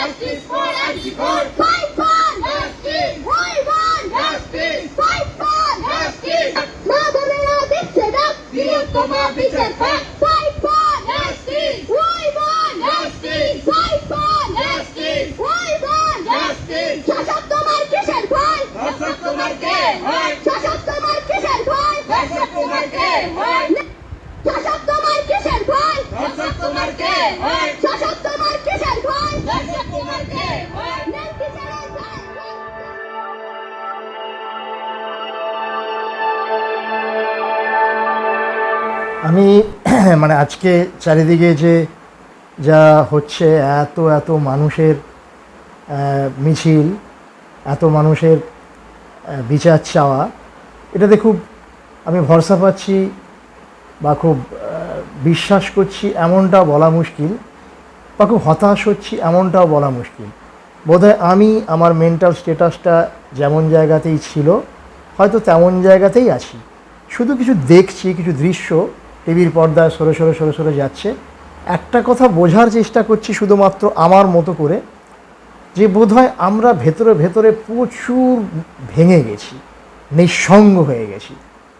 Justice for Antigone. Fight for justice. We want justice. Fight for justice. মা বোনেরা দিচ্ছে ডাক, বৃহত্তমা বিচার পাক। Fight for justice. We want justice. Fight for justice. We want justice. শাসক তোমার কিসের ভয়? শাসক তোমার কে হয়? শাসক তোমার কিসের ভয়? শাসক তোমার কে হয়? শাসক তোমার কিসের ভয়? শাসক তোমার কে হয়? শাসক তোমার কিসের ভয়? শাসক তোমার কে হয়? আমি মানে আজকে চারিদিকে যে যা হচ্ছে, এত এত মানুষের মিছিল, এত মানুষের বিচার চাওয়া, এটাতে খুব আমি ভরসা পাচ্ছি বা খুব বিশ্বাস করছি এমনটাও বলা মুশকিল, বা খুব হতাশ হচ্ছি এমনটাও বলা মুশকিল। বোধহয় আমি আমার মেন্টাল স্ট্যাটাসটা যেমন জায়গাতেই ছিল হয়তো তেমন জায়গাতেই আছি। শুধু কিছু দেখছি, কিছু দৃশ্য টিভির পর্দায় সরে সরে সরে সরে যাচ্ছে। একটা কথা বোঝার চেষ্টা করছি শুধুমাত্র আমার মতো করে, যে বোধহয় আমরা ভেতরে ভেতরে প্রচুর ভেঙে গেছি, নিঃসঙ্গ হয়ে গেছি,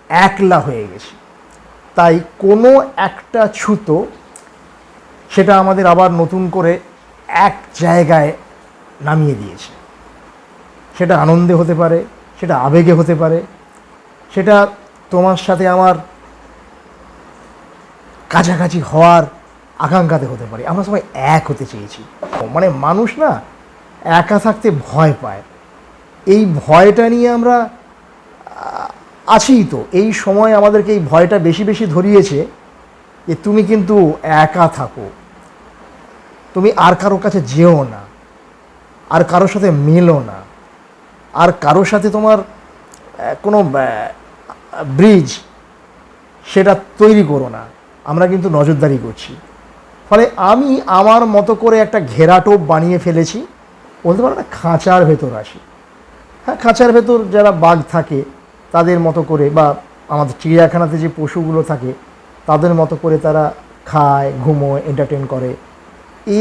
একলা হয়ে গেছি। তাই কোনো একটা ছুতো সেটা আমাদের আবার নতুন করে এক জায়গায় নামিয়ে দিয়েছে। সেটা আনন্দে হতে পারে, সেটা আবেগে হতে পারে, সেটা তোমার সাথে আমার কাছাকাছি হওয়ার আকাঙ্ক্ষাতে হতে পারে। আমরা সবাই এক হতে চেয়েছি। মানে মানুষ না একা থাকতে ভয় পায়, এই ভয়টা নিয়ে আমরা আছি। তো এই সময় আমাদেরকে এই ভয়টা বেশি বেশি ধরিয়েছে যে তুমি কিন্তু একা থাকো, তুমি আর কারোর কাছে যেও না, আর কারোর সাথে মেলো না, আর কারোর সাথে তোমার কোনো ব্রিজ সেটা তৈরি করো না, আমরা কিন্তু নজরদারি করছি। ফলে আমি আমার মতো করে একটা ঘেরাটোপ বানিয়ে ফেলেছি, বলতে পারো না খাঁচার ভেতর আসি। হ্যাঁ, খাঁচার ভেতর যারা বাঘ থাকে তাদের মতো করে, বা আমাদের চিড়িয়াখানাতে যে পশুগুলো থাকে তাদের মতো করে তারা খায়, ঘুমোয়, এন্টারটেন করে।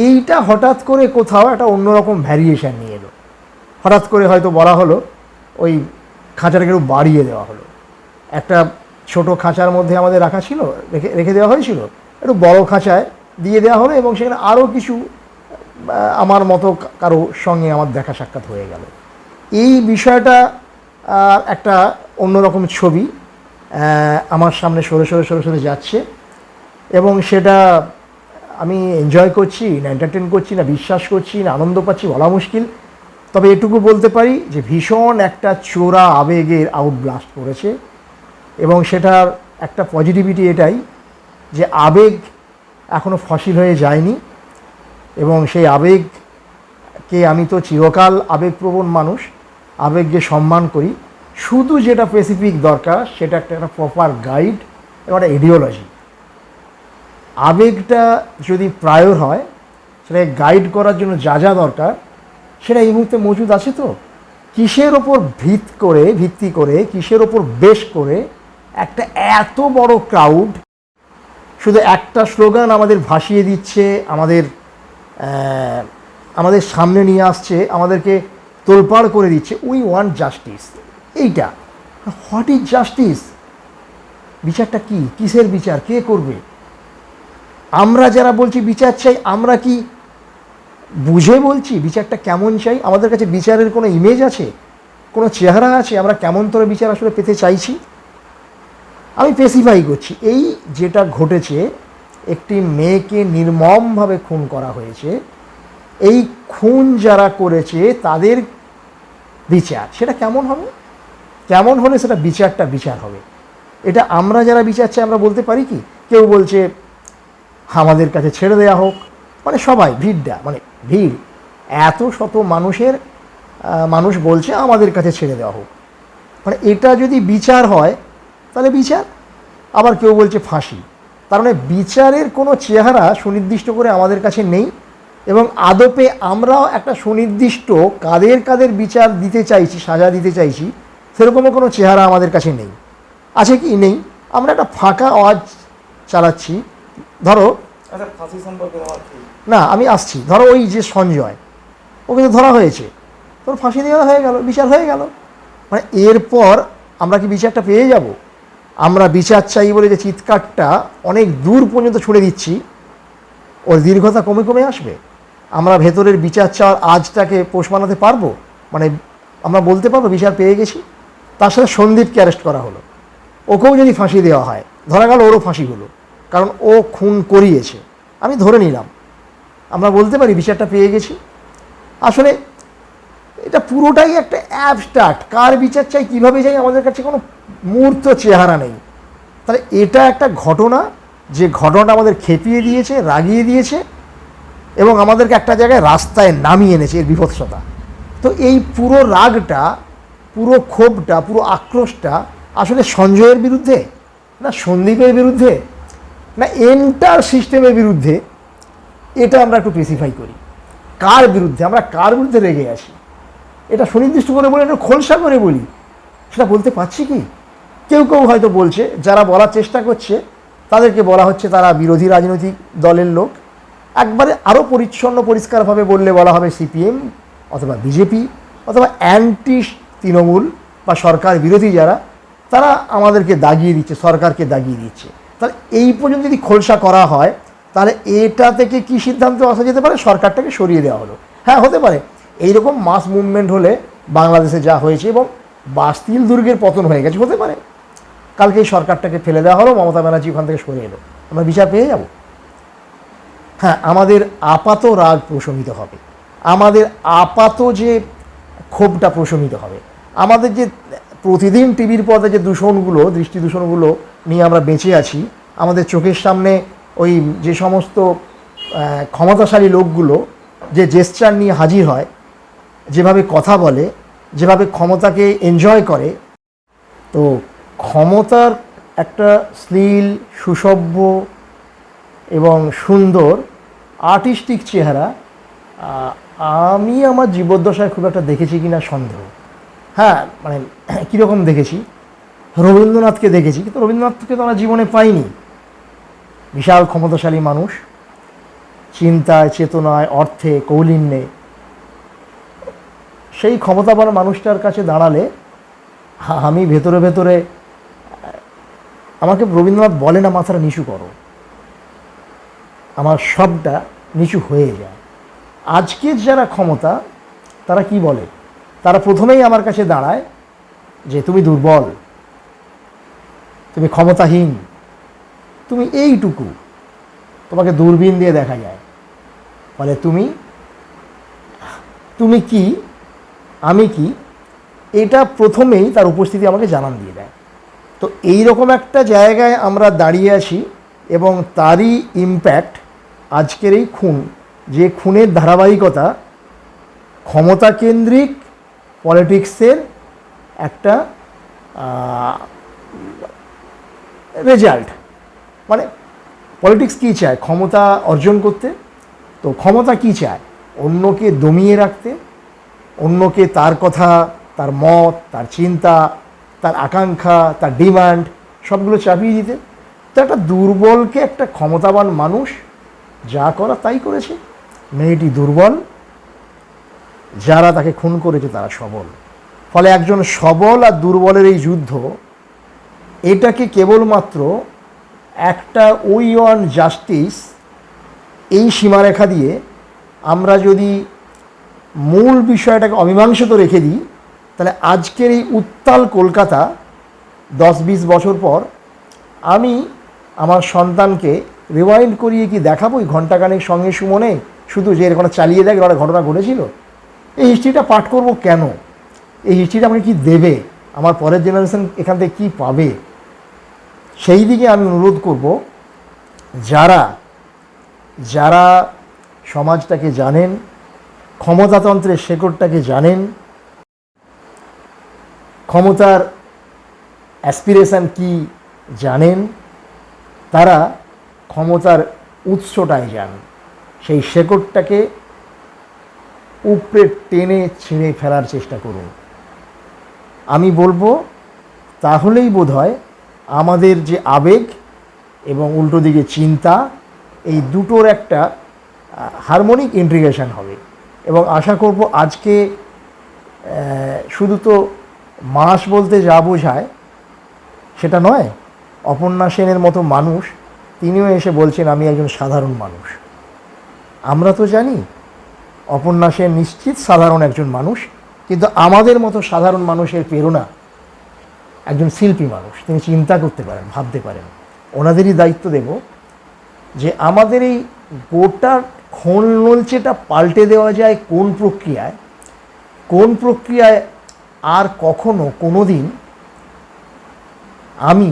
এইটা হঠাৎ করে কোথাও একটা অন্যরকম ভ্যারিয়েশান নিয়ে এলো। হঠাৎ করে হয়তো বলা হলো ওই খাঁচাটাকে একটু বাড়িয়ে দেওয়া হলো। একটা ছোট খাঁচার মধ্যে আমাদের রাখা ছিল, রেখে দেওয়া হয়েছিল, একটু বড় খাঁচায় দিয়ে দেওয়া হলো, এবং সেখানে আরও কিছু আমার মতো কারো সঙ্গে আমার দেখা সাক্ষাৎ হয়ে গেল। এই বিষয়টা একটা অন্যরকম ছবি আমার সামনে সরে সরে সরে সরে যাচ্ছে, এবং সেটা আমি এনজয় করছি না এন্টারটেন করছি না বিশ্বাস করছি না আনন্দ পাচ্ছি বলা মুশকিল। তবে এটুকু বলতে পারি যে ভীষণ একটা চোরা আবেগের আউটব্লাস্ট করেছে, এবং সেটার একটা পজিটিভিটি এটাই যে আবেগ এখনও ফসিল হয়ে যায়নি, এবং সেই আবেগকে আমি তো চিরকাল আবেগপ্রবণ মানুষ, আবেগকে সম্মান করি। শুধু যেটা স্পেসিফিক দরকার সেটা একটা প্রপার গাইড এবং একটা আইডিওলজি। আবেগটা যদি প্রায়র হয়, সেটাকে গাইড করার জন্য যা যা দরকার সেটা এই মুহূর্তে মজুদ আছে। তো কিসের ওপর ভিত্তি করে কিসের ওপর বেশ করে একটা এত বড় ক্রাউড শুধু একটা স্লোগান আমাদের ভাসিয়ে দিচ্ছে, আমাদের সামনে নিয়ে আসছে, আমাদেরকে তোলপাড় করে দিচ্ছে, উই ওয়ান্ট জাস্টিস। এইটা হোয়াট ইজ জাস্টিস? বিচারটা কি? কিসের বিচার? কে করবে? আমরা যারা বলছি বিচার চাই, আমরা কি বুঝে বলছি বিচারটা কেমন চাই? আমাদের কাছে বিচারের কোনো ইমেজ আছে, কোনো চেহারা আছে? আমরা কেমন করে বিচার আসলে পেতে চাইছি? আমি স্পেসিফাই করছি, এই যেটা ঘটেছে, একটি মেয়েকে নির্মমভাবে খুন করা হয়েছে, এই খুন যারা করেছে তাদের বিচার সেটা কেমন হবে? কেমন হলে সেটা বিচার হবে? এটা আমরা যারা বিচার চাই আমরা বলতে পারি কি? কেউ বলছে আমাদের কাছে ছেড়ে দেওয়া হোক, মানে সবাই ভিড় এত শত মানুষ বলছে আমাদের কাছে ছেড়ে দেওয়া হোক, মানে এটা যদি বিচার হয় তাহলে বিচার। আবার কেউ বলছে ফাঁসি। তার মানে বিচারের কোনো চেহারা সুনির্দিষ্ট করে আমাদের কাছে নেই, এবং আদপে আমরাও একটা সুনির্দিষ্ট কাদের বিচার দিতে চাইছি, সাজা দিতে চাইছি, সেরকমও কোনো চেহারা আমাদের কাছে নেই। আছে কি? নেই। আমরা একটা ফাঁকা আওয়াজ চালাচ্ছি। ধরো ফাঁসি সম্পর্কে না, আমি আসছি। ধরো ওই যে সঞ্জয়, ওকে তো ধরা হয়েছে, তোর ফাঁসি দেওয়া হয়ে গেল, বিচার হয়ে গেল। মানে এরপর আমরা কি বিচারটা পেয়ে যাব? আমরা বিচার চাই বলে যে চিৎকারটা অনেক দূর পর্যন্ত ছুড়ে দিচ্ছি, ওর দীর্ঘতা কমে কমে আসবে? আমরা ভেতরের বিচার চাওয়ার আজটাকে পোষ মানাতে পারবো? মানে আমরা বলতে পারবো বিচার পেয়ে গেছি? তার সাথে সন্দীপকে অ্যারেস্ট করা হলো, ওকেও যদি ফাঁসি দেওয়া হয়, ধরা গেল ওরও ফাঁসি হলো, কারণ ও খুন করিয়েছে, আমি ধরে নিলাম, আমরা বলতে পারি বিচারটা পেয়ে গেছি? আসলে এটা পুরোটাই একটা অ্যাবস্ট্রাক্ট। কার বিচার চাই, কীভাবে চাই, আমাদের কাছে কোনো মূর্ত চেহারা নেই। তাহলে এটা একটা ঘটনা, যে ঘটনাটা আমাদের খেপিয়ে দিয়েছে, রাগিয়ে দিয়েছে এবং আমাদেরকে একটা জায়গায় রাস্তায় নামিয়ে এনেছে, এর বিভৎসতা। তো এই পুরো রাগটা, পুরো ক্ষোভটা, পুরো আক্রোশটা আসলে সঞ্জয়ের বিরুদ্ধে, না সন্দীপের বিরুদ্ধে, না এন্টার সিস্টেমের বিরুদ্ধে? এটা আমরা একটু স্পেসিফাই করি। কার বিরুদ্ধে, আমরা কার বিরুদ্ধে রেগে আছি? এটা সুনির্দিষ্ট করে বলি, একটু খোলসা করে বলি, সেটা বলতে পারছি কি? কেউ কেউ হয়তো বলছে, যারা বলার চেষ্টা করছে তাদেরকে বলা হচ্ছে তারা বিরোধী রাজনৈতিক দলের লোক। একবারে আরও পরিচ্ছন্ন পরিষ্কারভাবে বললে বলা হবে সিপিএম অথবা বিজেপি অথবা অ্যান্টি তৃণমূল বা সরকার বিরোধী যারা, তারা আমাদেরকে দাগিয়ে দিচ্ছে, সরকারকে দাগিয়ে দিচ্ছে। তাহলে এই পর্যন্ত যদি খোলসা করা হয়, তাহলে এটা থেকে কি সিদ্ধান্ত আসা যেতে পারে? সরকারটাকে সরিয়ে দেওয়া হলো। হ্যাঁ, হতে পারে এইরকম মাস মুভমেন্ট হলে বাংলাদেশে যা হয়েছে এবং বাস্তিল দুর্গের পতন হয়ে গেছে, হতে পারে কালকে এই সরকারটাকে ফেলে দেওয়া হলো, মমতা ব্যানার্জি ওখান থেকে সরে এলো, আমরা বিচার পেয়ে যাব। হ্যাঁ, আমাদের আপাত রাগ প্রশমিত হবে, আমাদের আপাত যে ক্ষোভটা প্রশমিত হবে, আমাদের যে প্রতিদিন টিভির পর্দা যে দূষণগুলো, দৃষ্টি দূষণগুলো নিয়ে আমরা বেঁচে আছি, আমাদের চোখের সামনে ওই যে সমস্ত ক্ষমতাশালী লোকগুলো যে জেস্চার নিয়ে হাজির হয়, যেভাবে কথা বলে, যেভাবে ক্ষমতাকে এনজয় করে, তো ক্ষমতার একটা শ্লীল, সুসভ্য এবং সুন্দর আর্টিস্টিক চেহারা আমি আমার জীবদ্দশায় খুব একটা দেখেছি কিনা সন্দেহ। হ্যাঁ, মানে কীরকম দেখেছি, রবীন্দ্রনাথকে দেখেছি, কিন্তু রবীন্দ্রনাথকে তো আমরা জীবনে পাইনি। বিশাল ক্ষমতাশালী মানুষ, চিন্তায়, চেতনায়, অর্থে, কৌলিন্যে, সেই ক্ষমতাবান মানুষটার কাছে দাঁড়ালে আমি ভেতরে ভেতরে, আমাকে রবীন্দ্রনাথ বলে না মাথাটা নিচু করো, আমার সবটা নিচু হয়ে যায়। আজকের যারা ক্ষমতা, তারা কি বলে? তারা প্রথমেই আমার কাছে দাঁড়ায় যে তুমি দুর্বল, তুমি ক্ষমতাহীন, তুমি এইটুকু, তোমাকে দূরবীন দিয়ে দেখা যায়, ফলে তুমি কি, আমি কি, এটা প্রথমেই তার উপস্থিতি আমাকে জানান দিয়ে দেয়। তো এই রকম একটা জায়গায় আমরা দাঁড়িয়ে আছি এবং তারই ইম্প্যাক্ট আজকের এই খুন, যে খুনের ধারাবাহিকতা ক্ষমতাকেন্দ্রিক পলিটিক্সের একটা রেজাল্ট। মানে পলিটিক্স কী চায়? ক্ষমতা অর্জন করতে। তো ক্ষমতা কী চায়? অন্যকে দমিয়ে রাখতে, অন্যকে তার কথা, তার মত, তার চিন্তা, তার আকাঙ্ক্ষা, তার ডিমান্ড সবগুলো চাপিয়ে দিতে। তো একটা দুর্বলকে একটা ক্ষমতাবান মানুষ যা করা তাই করেছে। মেয়েটি দুর্বল, যারা তাকে খুন করেছে তারা সবল। ফলে একজন সবল আর দুর্বলের এই যুদ্ধ, এটাকে কেবলমাত্র একটা উই ওয়ান্ট জাস্টিস এই সীমারেখা দিয়ে আমরা যদি মূল বিষয়টাকে অমীমাংসিত রেখে দিই, তাহলে আজকের এই উত্তাল কলকাতা 10-20 বছর পর আমি আমার সন্তানকে রিওয়াইন্ড করিয়ে কি দেখাবো ওই ঘণ্টাখানেক সঙ্গে সুমনে, শুধু যে এরকম চালিয়ে দেখ একটা ঘটনা ঘটেছিল? এই হিস্ট্রিটা পাঠ করব কেন? এই হিস্ট্রিটা আমাকে কি দেবে? আমার পরের জেনারেশন এখান থেকে কী পাবে? সেই দিকে আমি অনুরোধ করব, যারা যারা সমাজটাকে জানেন, ক্ষমতাতন্ত্রের শেকড়টাকে জানেন, ক্ষমতার অ্যাসপিরেশন কি জানেন, তারা ক্ষমতার উৎসটায় যান, সেই শেকড়টাকে উপড়ে টেনে ছিঁড়ে ফেলার চেষ্টা করুন। আমি বলবো তাহলেই বোধহয় আমাদের যে আবেগ এবং উল্টো দিকে চিন্তা, এই দুটোর একটা হারমোনিক ইন্টিগ্রেশন হবে। এবং আশা করব আজকে শুধু তো মাস বলতে যা বোঝায় সেটা নয়, অপর্ণা সেনের মতো মানুষ তিনিও এসে বলছেন আমি একজন সাধারণ মানুষ। আমরা তো জানি অপর্ণা সেন নিশ্চিত সাধারণ একজন মানুষ, কিন্তু আমাদের মতো সাধারণ মানুষের প্রেরণা একজন শিল্পী মানুষ, তিনি চিন্তা করতে পারেন, ভাবতে পারেন। ওনাদেরই দায়িত্ব দেব যে আমাদের এই গোটা খোল নলচেটা পাল্টে দেওয়া যায় কোন প্রক্রিয়ায় আর কখনো কোনো দিন আমি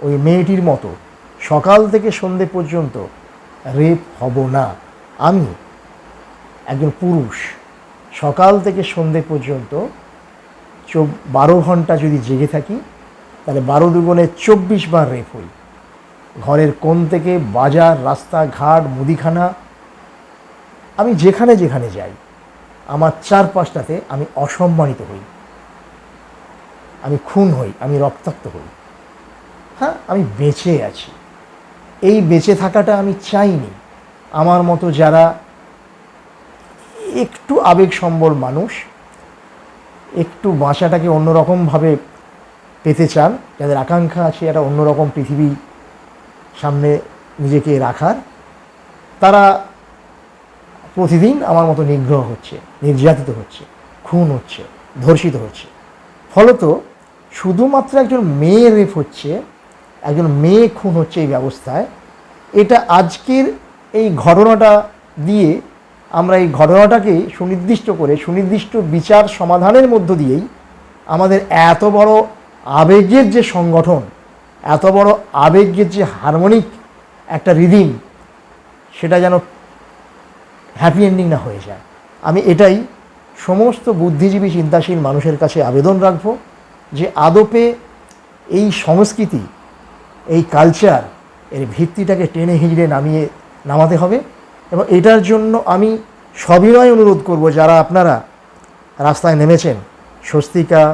ওই মেয়েটির মতো সকাল থেকে সন্ধে পর্যন্ত রেপ হব না। আমি একজন পুরুষ সকাল থেকে সন্ধে পর্যন্ত 12 ঘন্টা যদি জেগে থাকি তাহলে 12 দুগুণে 24 বার রেপ হই। ঘরের কোণ থেকে বাজার, রাস্তাঘাট, মুদিখানা, আমি যেখানে যেখানে যাই আমার চারপাশটাতে আমি অসম্মানিত হই, আমি খুন হই, আমি রক্তাক্ত হই। হ্যাঁ, আমি বেঁচে আছি। এই বেঁচে থাকাটা আমি চাইনি। আমার মতো যারা একটু আবেগ সম্বল মানুষ, একটু বাঁচাটাকে অন্যরকমভাবে পেতে চান, যাদের আকাঙ্ক্ষা আছে একটা অন্যরকম পৃথিবী সামনে নিজেকে রাখার, তারা প্রতিদিন আমার মতো নিগ্রহ হচ্ছে, নির্যাতিত হচ্ছে, খুন হচ্ছে, ধর্ষিত হচ্ছে। ফলত শুধুমাত্র একজন মেয়ে রেপ হচ্ছে, একজন মেয়ে খুন হচ্ছে এই ব্যবস্থায়। এটা আজকের এই ঘটনাটা দিয়ে আমরা এই ঘটনাটাকে সুনির্দিষ্ট করে সুনির্দিষ্ট বিচার সমাধানের মধ্য দিয়েই আমাদের এত বড় আবেগের যে সংগঠন, এত বড় আবেগের যে হারমোনিক একটা রিদিম, সেটা যেন হ্যাপি এন্ডিং না হয়ে যায়। আমি এটাই সমস্ত বুদ্ধিজীবী চিন্তাশীল মানুষের কাছে আবেদন রাখব যে আদপে এই সংস্কৃতি, এই কালচার, এর ভিত্তিটাকে টেনে হিঁচড়ে নামাতে হবে। এবং এটার জন্য আমি সবিনয় অনুরোধ করব, যারা আপনারা রাস্তায় নেমেছেন, স্বস্তিকা,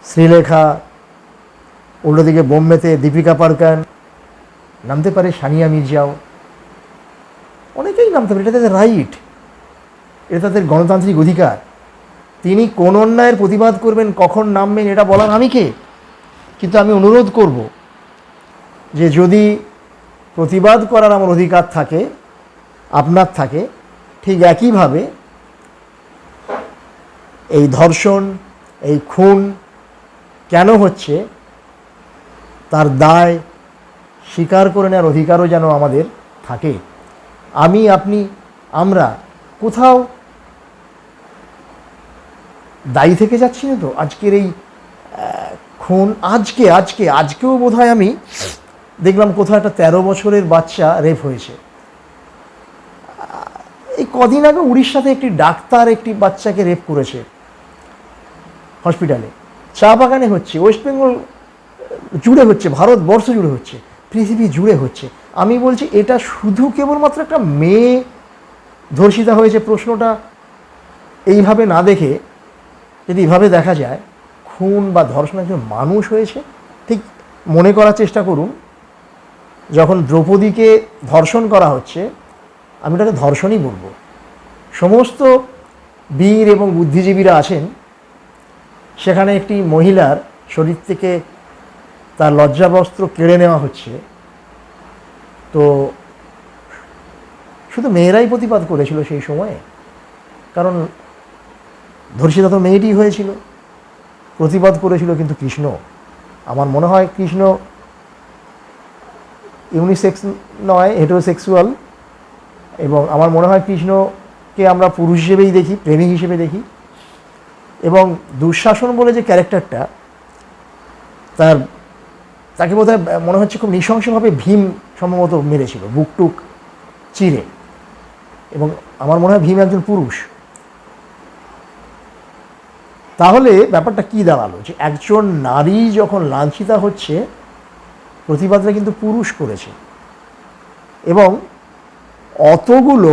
শ্রীলেখা, উল্টোদিকে বোম্বেতে দীপিকা পাড়ুকোন, নামতে পারে সানিয়া মির্জাও, অনেকেই নামতে পারে, এটা তাদের রাইট, এটা তাদের গণতান্ত্রিক অধিকার। তিনি কোন অন্যায়ের প্রতিবাদ করবেন, কখন নামবেন, এটা বলার আমি কে? কিন্তু আমি অনুরোধ করব যে যদি প্রতিবাদ করার আমার অধিকার থাকে, আপনার থাকে, ঠিক একইভাবে এই ধর্ষণ, এই খুন কেন হচ্ছে তার দায় স্বীকার করে নেওয়ার অধিকারও যেন আমাদের থাকে। আমি, আপনি, আমরা কোথাও দায়ী থেকে যাচ্ছি না তো আজকের এই খুন? আজকেও বোধহয় আমি দেখলাম কোথাও একটা 13 বছরের বাচ্চা রেপ হয়েছে। এই কদিন আগে উড়িষ্যাতে একটি ডাক্তার একটি বাচ্চাকে রেপ করেছে হসপিটালে। চা বাগানে হচ্ছে, ওয়েস্ট বেঙ্গল জুড়ে হচ্ছে, ভারতবর্ষ জুড়ে হচ্ছে, পৃথিবী জুড়ে হচ্ছে। আমি বলছি এটা শুধু কেবলমাত্র একটা মেয়ে ধর্ষিতা হয়েছে প্রশ্নটা এইভাবে না দেখে যদি এভাবে দেখা যায় খুন বা ধর্ষণ একজন মানুষ হয়েছে। ঠিক মনে করার চেষ্টা করুন, যখন দ্রৌপদীকে ধর্ষণ করা হচ্ছে, আমি ওটাকে ধর্ষণই বলবো। সমস্ত বীর এবং বুদ্ধিজীবীরা আছেন, সেখানে একটি মহিলার শরীর থেকে তার লজ্জাবস্ত্র কেড়ে নেওয়া হচ্ছে। তো শুধু মেয়েরাই প্রতিবাদ করেছিল সেই সময়ে, কারণ ধর্ষিতা তো মেয়েটি হয়েছিল, প্রতিবাদ করেছিল কিন্তু কৃষ্ণ। আমার মনে হয় কৃষ্ণ ইউনিসেক্স নয়, হেটেরোসেক্সুয়াল, এবং আমার মনে হয় কৃষ্ণকে আমরা পুরুষ হিসেবেই দেখি, প্রেমিক হিসেবে দেখি। এবং দুঃশাসন বলে যে ক্যারেক্টারটা, তাকে বোধহয় মনে হচ্ছে খুব নৃশংসভাবে ভীম সম্ভবত মেরেছিল, বুকটুক চিরে। এবং আমার মনে হয় ভীম একজন পুরুষ। তাহলে ব্যাপারটা কি দাঁড়ালো, যে একজন নারী যখন লাঞ্ছিতা হচ্ছে, প্রতিবাদটা কিন্তু পুরুষ করেছে। এবং অতগুলো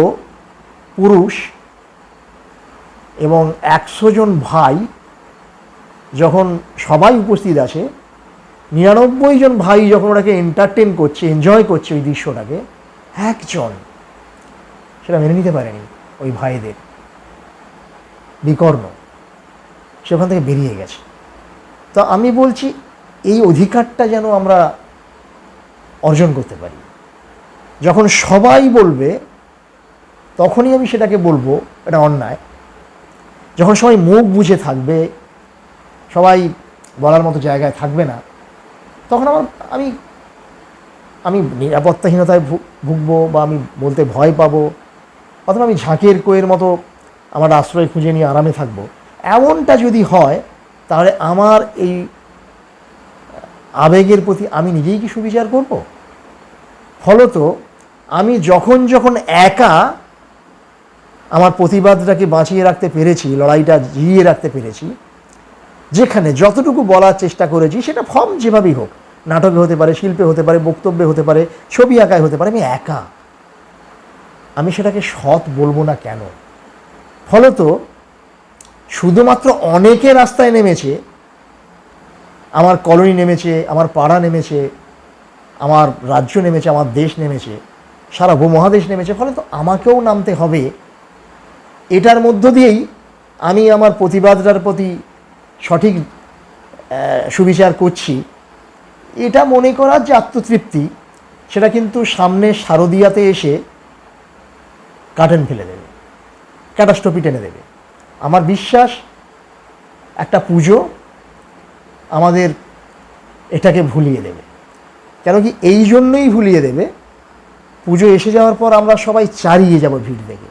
পুরুষ এবং 100 জন ভাই যখন সবাই উপস্থিত আছে, 99 জন ভাই যখন ওটাকে এন্টারটেন করছে, এনজয় করছে ওই দৃশ্যটাকে, একজন সেটা মেনে নিতে পারেনি। ওই ভাইদের বিকর্ণ, সেখান থেকে বেরিয়ে গেছে। তো আমি বলছি এই অধিকারটা যেন আমরা অর্জন করতে পারি। যখন সবাই বলবে তখনই আমি সেটাকে বলবো এটা অন্যায়। যখন সবাই মুখ বুঝে থাকবে, সবাই বলার মতো জায়গায় থাকবে না, তখন আমি আমি নিরাপত্তাহীনতায় ভুগবো, বা আমি বলতে ভয় পাবো, অথবা আমি ঝাঁকের কোয়ের মতো আমার আশ্রয় খুঁজে নিয়ে আরামে থাকবো। এমনটা যদি হয় তাহলে আমার এই আবেগের প্রতি আমি নিজেই কি সুবিচার করব? ফলত আমি যখন যখন একা আমার প্রতিবাদটাকে বাঁচিয়ে রাখতে পেরেছি, লড়াইটা জিইয়ে রাখতে পেরেছি, যেখানে যতটুকু বলার চেষ্টা করেছি, সেটা ফর্ম যেভাবেই হোক, নাটকে হতে পারে, শিল্পে হতে পারে, বক্তব্যে হতে পারে, ছবি আঁকায় হতে পারে, আমি একা, আমি সেটাকে সৎ বলবো না কেন? ফলত শুধুমাত্র অনেকে রাস্তায় নেমেছে, আমার কলোনি নেমেছে, আমার পাড়া নেমেছে, আমার রাজ্য নেমেছে, আমার দেশ নেমেছে, সারা উপমহাদেশ নেমেছে, ফলে তো আমাকেও নামতে হবে। এটার মধ্য দিয়েই আমি আমার প্রতিবাদটার প্রতি সঠিক সুবিচার করছি, এটা মনে করার যে আত্মতৃপ্তি, সেটা কিন্তু সামনে শারদীয়াতে এসে কার্টেন ফেলে দেবে, ক্যাটাস্ট্রফি টেনে দেবে। আমার বিশ্বাস একটা পুজো আমাদের এটাকে ভুলিয়ে দেবে। কেন কি? এই জন্যই ভুলিয়ে দেবে, পুজো এসে যাওয়ার পর আমরা সবাই চারিয়ে যাব ভিড় দেখে।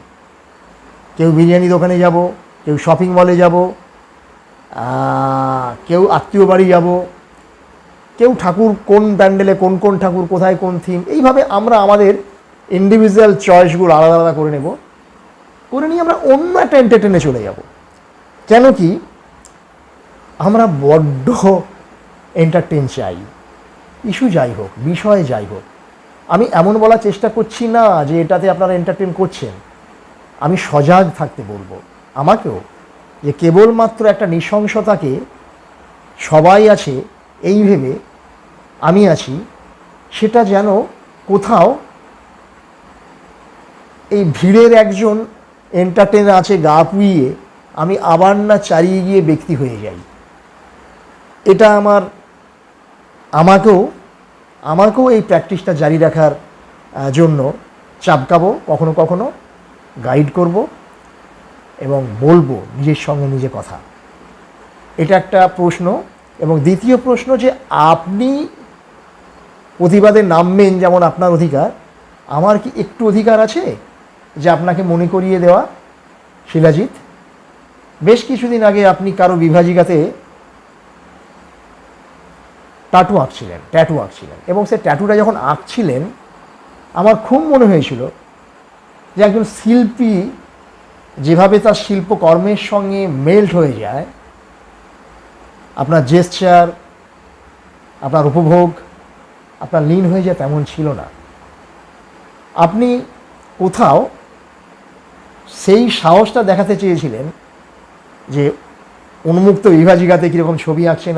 কেউ বিরিয়ানি দোকানে যাব, কেউ শপিং মলে যাব, কেউ আত্মীয় বাড়ি যাব, কেউ ঠাকুর কোন প্যান্ডেলে কোন কোন ঠাকুর, কোথায় কোন থিম, এইভাবে আমরা আমাদের ইন্ডিভিজুয়াল চয়েসগুলো আলাদা আলাদা করে নেব, করে নিয়ে আমরা অন্য একটা এন্টারটেনে চলে যাব। কেন কি? আমরা বড্ড এন্টারটেন চাই, ইস্যু যাই হোক, বিষয় যাই হোক। আমি এমন বলার চেষ্টা করছি না যে এটাতে আপনারা এন্টারটেন করছেন, আমি সজাগ থাকতে বলবো আমাকেও, যে কেবলমাত্র একটা নৃশংসতাকে সবাই আছে এই ভেবে আমি আছি, সেটা যেন কোথাও এই ভিড়ের একজন এন্টারটেন আছে গা পুইয়ে আমি আবার না চারিয়ে গিয়ে ব্যক্তি হয়ে যাই। এটা আমাকেও এই প্র্যাকটিসটা জারি রাখার জন্য চাপকাবো, কখনো কখনো গাইড করব এবং বলবো নিজের সঙ্গে নিজে কথা। এটা একটা প্রশ্ন। এবং দ্বিতীয় প্রশ্ন, যে আপনি প্রতিবাদে নামবেন যেমন আপনার অধিকার, আমার কি একটু অধিকার আছে যে আপনাকে মনে করিয়ে দেওয়া? শিলাজিৎ, বেশ কিছুদিন আগে আপনি কারো বিভাজিকাতে ট্যাটু আঁকছিলেন, এবং সে ট্যাটুটা যখন আঁকছিলেন আমার খুব মনে হয়েছিল যে একজন শিল্পী যেভাবে তার শিল্পকর্মের সঙ্গে মেল্ট হয়ে যায়, আপনার জেস্চার, আপনার উপভোগ, আপনার লীন হয়ে যায়, তেমন ছিল না। আপনি কোথাও সেই সাহসটা দেখাতে চেয়েছিলেন যে উন্মুক্ত বিভাজিকাতে কীরকম ছবি আঁকছেন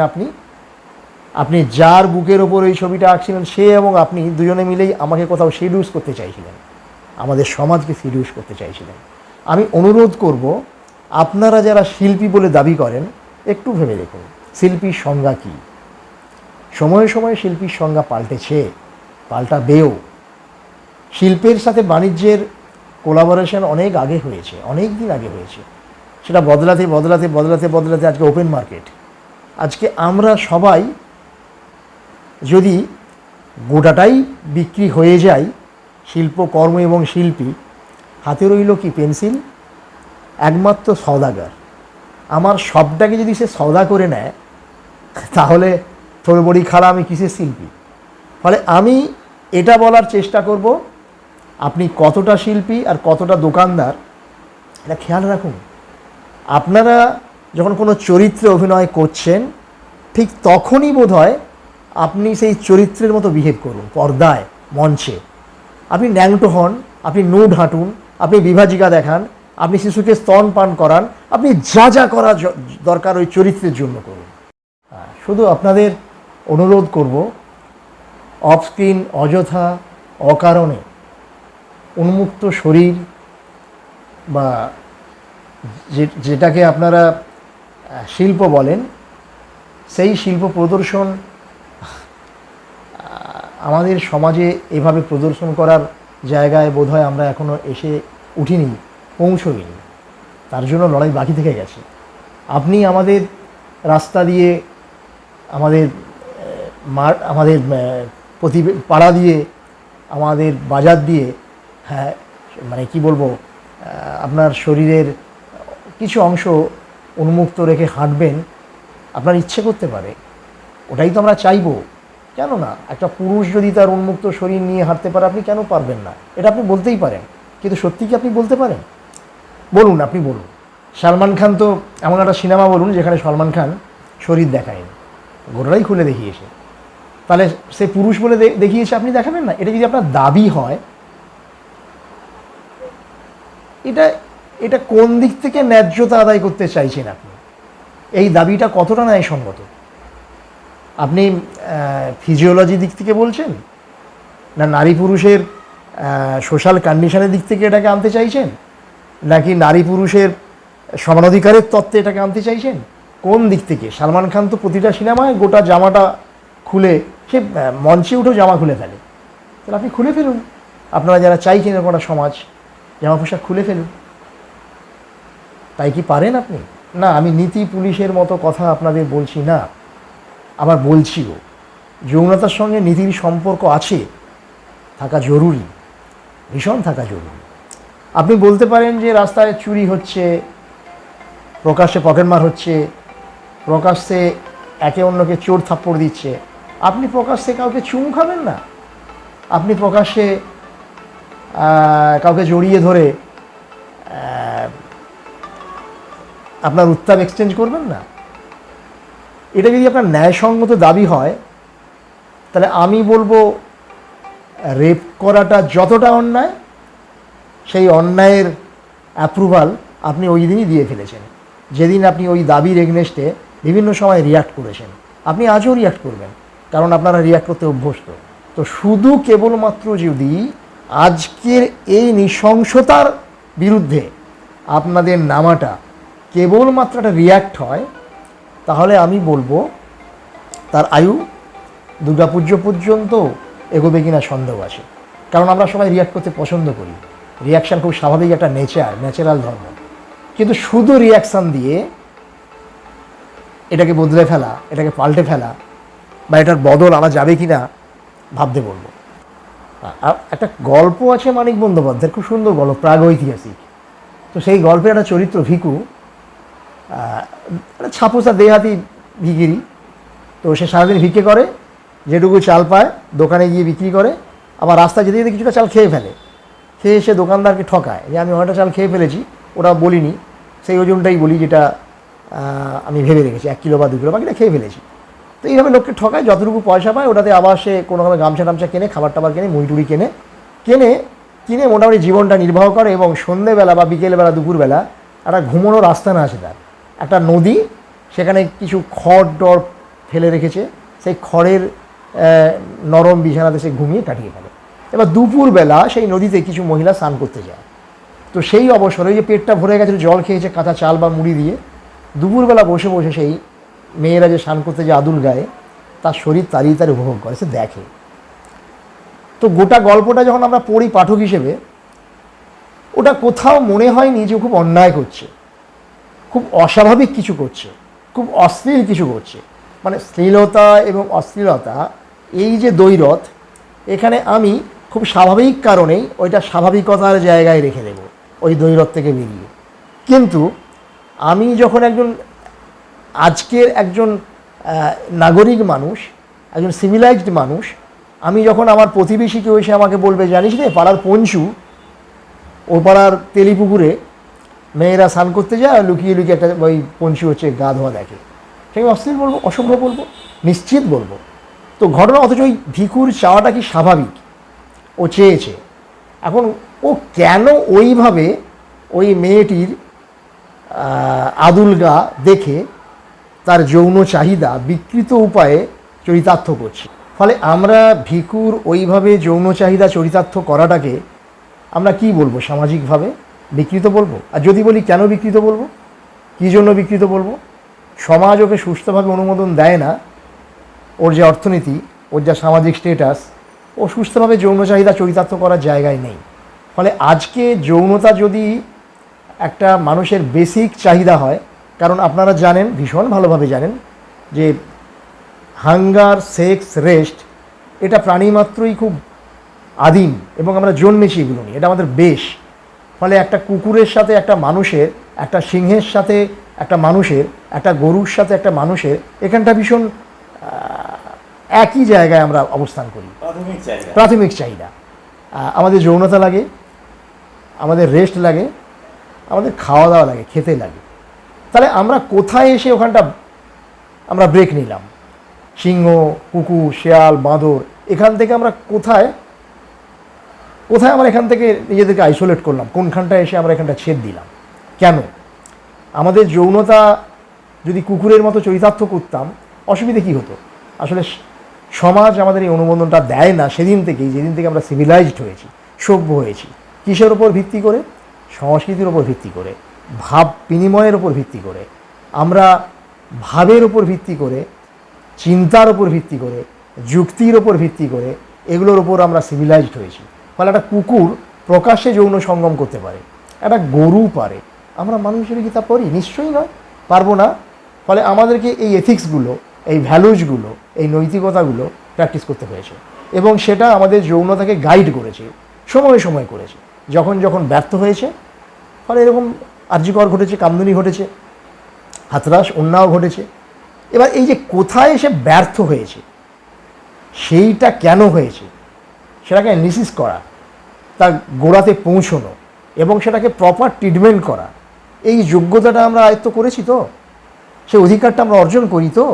আপনি যার বুকের ওপর এই ছবিটা আঁকছিলেন, সে এবং আপনি দুজনে মিলেই আমাকে কোথাও সিডিউস করতে চাইছিলেন, আমাদের সমাজকে সিডিউস করতে চাইছিলেন। আমি অনুরোধ করব, আপনারা যারা শিল্পী বলে দাবি করেন, একটু ভেবে দেখুন শিল্পীর সংজ্ঞা কী। সময়ে সময়ে শিল্পীর সংজ্ঞা পাল্টাবেও। শিল্পের সাথে বাণিজ্যের কোলাবোরেশন অনেক আগে হয়েছে, অনেক দিন আগে হয়েছে। সেটা বদলাতে বদলাতে বদলাতে বদলাতে আজকে ওপেন মার্কেট। আজকে আমরা সবাই যদি গোটাটাই বিক্রি হয়ে যায়, শিল্পকর্ম এবং শিল্পী, হাতে রইল কি? পেন্সিল। একমাত্র সওদাগর। আমার সবটাকে যদি সে সওদা করে নেয়, তাহলে তোর বড়ি খাড়া, আমি কিসের শিল্পী? ফলে আমি এটা বলার চেষ্টা করব, আপনি কতটা শিল্পী আর কতটা দোকানদার, এটা খেয়াল রাখুন। আপনারা যখন কোনো চরিত্রে অভিনয় করছেন, ঠিক তখনই বোধহয় আপনি সেই চরিত্রের মতো বিহেভ করুন। পর্দায়, মঞ্চে আপনি ন্যাংটো হন, আপনি নুড হাঁটুন, আপনি বিভাজিকা দেখান, আপনি শিশুকে স্তন পান করান, আপনি যা যা করা দরকার ওই চরিত্রের জন্য করুন। শুধু আপনাদের অনুরোধ করব, অফ স্ক্রিন অযথা অকারণে উন্মুক্ত শরীর, বা যেটাকে আপনারা শিল্প বলেন, সেই শিল্প প্রদর্শন আমাদের সমাজে এভাবে প্রদর্শন করার জায়গায় বোধহয় আমরা এখনও এসে উঠিনি, পৌঁছইনি। তার জন্য লড়াই বাকি থেকে গেছে। আপনি আমাদের রাস্তা দিয়ে, আমাদের পাড়া দিয়ে, আমাদের বাজার দিয়ে, হ্যাঁ মানে কি বলবো, আপনার শরীরের কিছু অংশ উন্মুক্ত রেখে হাঁটবেন, আপনার ইচ্ছে করতে পারে। ওটাই তো আমরা চাইবো, কেন না? একটা পুরুষ যদি তার উন্মুক্ত শরীর নিয়ে হাঁটতে পারে, আপনি কেন পারবেন না? এটা আপনি বলতেই পারেন, কিন্তু সত্যি কি আপনি বলতে পারেন? বলুন, আপনি বলুন। সালমান খান তো এমন একটা সিনেমা বলুন যেখানে সালমান খান শরীর দেখায়নি, গোটাটাই খুলে দেখিয়েছে। তাহলে সে পুরুষ বলে দেখিয়েছে, আপনি দেখাবেন না? এটা যদি আপনার দাবি হয়, এটা কোন দিক থেকে ন্যায্যতা আদায় করতে চাইছেন আপনি? এই দাবিটা কতটা ন্যায়সঙ্গত? আপনি ফিজিওলজি দিক থেকে বলছেন, না নারী পুরুষের সোশ্যাল কন্ডিশনের দিক থেকে এটাকে আনতে চাইছেন, নাকি নারী পুরুষের সমানাধিকারের তত্ত্বে এটাকে আনতে চাইছেন? কোন দিক থেকে? সালমান খান তো প্রতিটা সিনেমায় গোটা জামাটা খুলে, সে মঞ্চে উঠেও জামা খুলে ফেলে। তাহলে আপনি খুলে ফেলুন। আপনারা যারা চাইছেন এরকম একটা সমাজ, জামা পোশাক খুলে ফেলুন। তাই কি পারেন আপনি? না, আমি নীতি পুলিশের মতো কথা আপনাদের বলছি না, আবার বলছিও যৌনতার সঙ্গে নীতির সম্পর্ক আছে, থাকা জরুরি, ভীষণ থাকা জরুরি। আপনি বলতে পারেন যে রাস্তায় চুরি হচ্ছে, প্রকাশ্যে পকেটমার হচ্ছে, প্রকাশ্যে একে অন্যকে চোর থাপ্পড় দিচ্ছে, আপনি প্রকাশ্যে কাউকে চুমু খাবেন না? আপনি প্রকাশ্যে কাউকে জড়িয়ে ধরে আপনার উত্তাপ এক্সচেঞ্জ করবেন না? এটা যদি আপনার ন্যায়সঙ্গত দাবি হয়, তাহলে আমি বলবো রেপ করাটা যতটা অন্যায়, সেই অন্যায়ের অ্যাপ্রুভাল আপনি ওই দিনই দিয়ে ফেলেছেন, যেদিন আপনি ওই দাবির এগনেস্টে বিভিন্ন সময় রিয়াক্ট করেছেন। আপনি আজও রিয়াক্ট করবেন, কারণ আপনারা রিয়াক্ট করতে অভ্যস্ত। তো শুধু কেবলমাত্র যদি আজকের এই নৃশংসতার বিরুদ্ধে আপনাদের নামাটা কেবলমাত্র একটা রিয়াক্ট হয়, তাহলে আমি বলবো তার আয়ু দুর্গাপুজো পর্যন্ত এগোবে কিনা সন্দেহ আছে। কারণ আমরা সবাই রিয়াক্ট করতে পছন্দ করি, রিয়াকশান খুব স্বাভাবিক একটা ন্যাচারাল ধর্ম। কিন্তু শুধু রিয়াকশান দিয়ে এটাকে বদলে ফেলা, এটাকে পাল্টে ফেলা, বা এটার বদল আনা যাবে কি না ভাবতে বলবো। একটা গল্প আছে মানিক বন্দ্যোপাধ্যায়ের, খুব সুন্দর গল্প, প্রাগৈতিহাসিক। তো সেই গল্পের একটা চরিত্র ভিকু, একটা ছাপোসা দেহাতি ভিখিরি। তো সে সারাদিন ভিক্ষে করে, যেটুকু চাল পায় দোকানে গিয়ে বিক্রি করে, আবার রাস্তায় যেতে যেতে কিছুটা চাল খেয়ে ফেলে। খেয়ে সে দোকানদারকে ঠকায় যে আমি অনেকটা চাল খেয়ে ফেলেছি, ওটা বলিনি, সেই ওজনটাই বলি যেটা আমি ভেবে রেখেছি, 1 কিলো বা 2 কিলো, বাকিটা খেয়ে ফেলেছি। তো এইভাবে লোককে ঠকায়, যতটুকু পয়সা পায় ওটাতে আবার সে কোনোভাবে গামছা টামছা কেনে, খাবার টাবার কেনে, মুড়ি কিনে মোটামুটি জীবনটা নির্বাহ করে। এবং সন্ধ্যেবেলা বা বিকেলবেলা, দুপুরবেলা একটা ঘুমোনোর রাস্তা না আছে তার, একটা নদী, সেখানে কিছু খড় ডর ফেলে রেখেছে, সেই খড়ের নরম বিছানাতে সে ঘুমিয়ে কাটিয়ে ফেলে। এবার দুপুরবেলা সেই নদীতে কিছু মহিলা স্নান করতে যায়। তো সেই অবসরে যে পেটটা ভরে গেছে, জল খেয়েছে কাঁচা চাল বা মুড়ি দিয়ে, দুপুরবেলা বসে বসে সেই মেয়েরা যে স্নান করতে যায় আদুল গায়ে, তার শরীর তাড়িয়ে তার উপভোগ করে, সে দেখে। তো গোটা গল্পটা যখন আমরা পড়ি পাঠক হিসেবে, ওটা কোথাও মনে হয়নি যে খুব অন্যায় করছে, খুব অস্বাভাবিক কিছু করছে, খুব অশ্লীল কিছু করছে। মানে শ্লীলতা এবং অশ্লীলতা, এই যে দ্বৈরথ, এখানে আমি খুব স্বাভাবিক কারণেই ওইটা স্বাভাবিকতার জায়গায় রেখে দেব, ওই দ্বৈরথ থেকে বেরিয়ে। কিন্তু আমি যখন আজকের একজন নাগরিক মানুষ, একজন সিভিলাইজড মানুষ, আমি যখন আমার প্রতিবেশী কেউ এসে আমাকে বলবে, জানিস রে পাড়ার পঞ্চু, ও পাড়ার তেলিপুকুরে মেয়েরা স্নান করতে যায়, লুকিয়ে লুকিয়ে একটা ওই পঞ্চু হচ্ছে গা ধোয়া দেখে, সেই অশ্লীল বলবো, অসভ্য বলবো, নিশ্চিত বলবো। তো ঘটনা, অথচ ওই ভিকুর চাওয়াটা কি স্বাভাবিক, ও চেয়েছে। এখন ও কেন ওইভাবে ওই মেয়েটির আদুল গা দেখে তার যৌন চাহিদা বিকৃত উপায়ে চরিতার্থ করছে? ফলে আমরা ভিকুর ওইভাবে যৌন চাহিদা চরিতার্থ করাটাকে আমরা কি বলবো সামাজিকভাবে? বিকৃত বলবো? আর যদি বলি কেন বিকৃত বলবো, কী জন্য বিকৃত বলবো? সমাজ ওকে সুস্থভাবে অনুমোদন দেয় না, ওর যে অর্থনীতি, ওর যা সামাজিক স্টেটাস, ও সুস্থভাবে যৌন চাহিদা চরিতার্থ করার জায়গায় নেই। ফলে আজকে যৌনতা যদি একটা মানুষের বেসিক চাহিদা হয়, কারণ আপনারা জানেন, ভীষণ ভালোভাবে জানেন যে হাঙ্গার, সেক্স, রেস্ট এটা প্রাণীমাত্রই খুব আদিম এবং আমরা জন্মেছি এগুলো নিয়ে, এটা আমাদের বেশ। ফলে একটা কুকুরের সাথে একটা মানুষের, একটা সিংহের সাথে একটা মানুষের, একটা গরুর সাথে একটা মানুষের, এখানটা ভীষণ একই জায়গায় আমরা অবস্থান করি। প্রাথমিক চাহিদা। আমাদের যৌনতা লাগে, আমাদের রেস্ট লাগে, আমাদের খাওয়া দাওয়া লাগে, খেতে লাগে। তাহলে আমরা কোথায় এসে ওখানটা আমরা ব্রেক নিলাম? সিংহ, কুকুর, শেয়াল, বাঁদর, এখান থেকে আমরা কোথায় আমরা এখান থেকে নিজেদেরকে আইসোলেট করলাম? কোনখানটায় এসে আমরা এখানটা ছেদ দিলাম? কেন? আমাদের যৌনতা যদি কুকুরের মতো চরিতার্থ করতাম, অসুবিধে কী হতো? আসলে সমাজ আমাদের এই অনুমোদনটা দেয় না সেদিন থেকেই, যেদিন থেকে আমরা সিভিলাইজড হয়েছি, সভ্য হয়েছি। কিসের ওপর ভিত্তি করে? সংস্কৃতির ওপর ভিত্তি করে, ভাব বিনিময়ের ওপর ভিত্তি করে, আমরা ভাবের ওপর ভিত্তি করে, চিন্তার ওপর ভিত্তি করে, যুক্তির ওপর ভিত্তি করে, এগুলোর ওপর আমরা সিভিলাইজড হয়েছি। ফলে একটা কুকুর প্রকাশ্যে যৌন সঙ্গম করতে পারে, একটা গরু পারে, আমরা মানুষ হিসেবে কি তা পারি? নিশ্চয়ই নয়, পারবো না। ফলে আমাদেরকে এই এথিক্সগুলো, এই ভ্যালুজগুলো, এই নৈতিকতাগুলো প্র্যাকটিস করতে হয়েছে এবং সেটা আমাদের যৌনতাকে গাইড করেছে, সময়ে সময়ে করেছে। যখন যখন ব্যর্থ হয়েছে, ফলে এরকম আর্যিকর ঘটেছে, কামদুনি ঘটেছে, হাতরাস, অন্যায় ঘটেছে। এবার এই যে কোথায় এসে ব্যর্থ হয়েছে, সেইটা কেন হয়েছে সেটাকে অ্যানালিসিস করা, তার গোড়াতে পৌঁছনো এবং সেটাকে প্রপার ট্রিটমেন্ট করা, এই যোগ্যতাটা আমরা আয়ত্ত করেছি তো? সেই অধিকারটা আমরা অর্জন করি তো?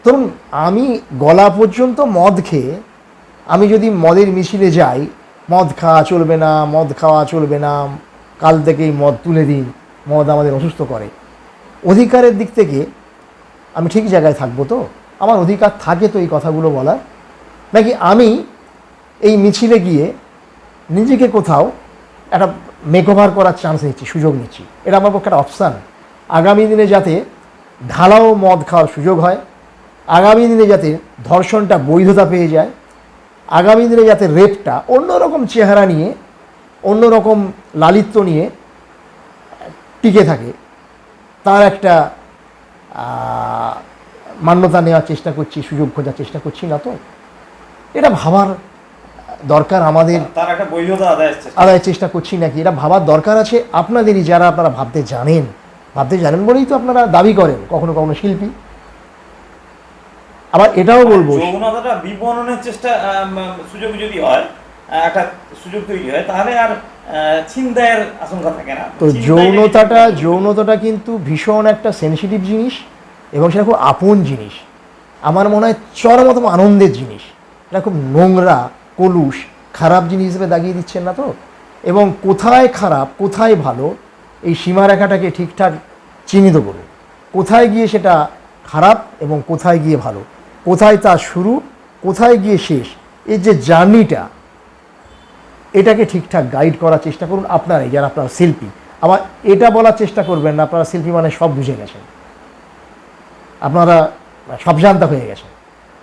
ধরুন আমি গলা পর্যন্ত মদ খেয়ে আমি যদি মদের মিছিলে যাই, মদ খাওয়া চলবে না, মদ খাওয়া চলবে না, কাল থেকেই মদ তুলে দিন, মদ আমাদের অসুস্থ করে, অধিকারের দিক থেকে আমি ঠিক জায়গায় থাকবো তো? আমার অধিকার থাকে তো এই কথাগুলো বলার? নাকি আমি এই মিছিলে গিয়ে নিজেকে কোথাও একটা মেকওভার করার চান্স নিচ্ছি, সুযোগ নিচ্ছি? এটা আমার পক্ষে একটা অপশান। আগামী দিনে যাতে ঢালাও মদ খাওয়ার সুযোগ হয়, আগামী দিনে যাতে ধর্ষণটা বৈধতা পেয়ে যায়, আগামী দিনে যাতে রেপটা অন্যরকম চেহারা নিয়ে, অন্যরকম লালিত্য নিয়ে টিকে থাকে, তার একটা মান্যতা নেওয়ার চেষ্টা করছি, সুযোগ খোঁজার চেষ্টা করছি না তো? এটা ভাবার দরকার আমাদের, তার একটা বৈধতা আদায়ের চেষ্টা করছি নাকি, এটা ভাবার দরকার আছে আপনাদেরই, যারা আপনারা ভাবতে জানেন বলেই তো আপনারা দাবি করেন কখনো কখনো শিল্পী। আবার এটাও বলবো, যৌনতাটা বিপণনের চেষ্টা সুযোগ যদি হয়, একটা সুযোগ তৈরি হয়, তাহলে আর ছিনতাইয়ের আশঙ্কা থাকে না। তো যৌনতাটা কিন্তু ভীষণ একটা সেনসিটিভ জিনিস এবং সেটা খুব আপন জিনিস। আমার মনে হয় চরমতম আনন্দের জিনিস। এটা খুব নোংরা, কলুষ, খারাপ জিনিস হিসেবে দাগিয়ে দিচ্ছেন না তো? এবং কোথায় খারাপ, কোথায় ভালো, এই সীমারেখাটাকে ঠিকঠাক চিহ্নিত করুন। কোথায় গিয়ে সেটা খারাপ এবং কোথায় গিয়ে ভালো, কোথায় তার শুরু, কোথায় গিয়ে শেষ, এই যে জার্নিটা, এটাকে ঠিকঠাক গাইড করার চেষ্টা করুন আপনারাই, যারা আপনারা শিল্পী। আবার এটা বলার চেষ্টা করবেন না আপনারা শিল্পী মানে সব বুঝে গেছেন, আপনারা সব জানতা হয়ে গেছেন,